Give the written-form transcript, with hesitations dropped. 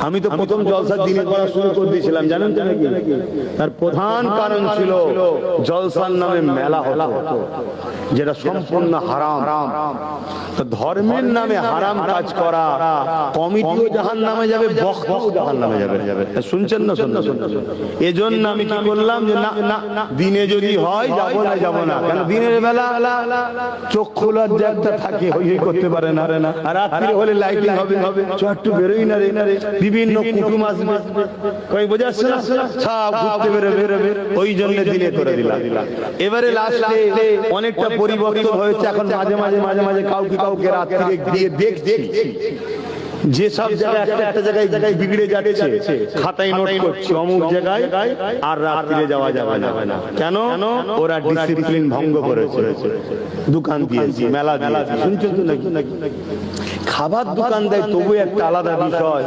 আমি তো প্রথম জলসা দিনে করা শুরু করে দিয়েছিলাম, জানেন তো নাকি? তার প্রধান কারণ ছিল জলসার নামে মেলা হতো, যেটা সম্পূর্ণ হারাম। তো ধর্মের নামে হারাম কাজ করা, কমিটিও জাহান্নামে যাবে, বক্তাও জাহান্নামে যাবে। শুনছেন না? শুনছেন? এজন্য আমি কি করলাম যে না, দিনে যদি হয় যাব না। কেন? দিনের বেলা চোখ খোলার জায়গা থাকে, হই করতে পারে না, আর রাত্রি হলে লাইটিং হবে, একটু বেরোই না রে, বিভিন্ন কুটুম আসবে, কই বোঝা যাচ্ছে না, সব ঘুরতে বেরোবে, ওই জন্য দিনে করে দিলাম। এবারে লাস্টে অনেকটা পরিবর্তন হয়েছে, এখন মাঝে মাঝে কাউকে রাত্রে গিয়ে দেখছি যে সব জায়গায় একটা জায়গায় বিগড়ে যাচ্ছে, খাতায় নোট করছি অমুক জায়গায় আর রাত্রে যাওয়া যাবে না। কেন? ওরা ডিসিপ্লিন ভঙ্গ করেছে, দোকান দিয়েছে, মেলা দিয়েছে। শুনছেন তো নাকি? খাবার দোকান দেয় তবু একটা আলাদা বিষয়।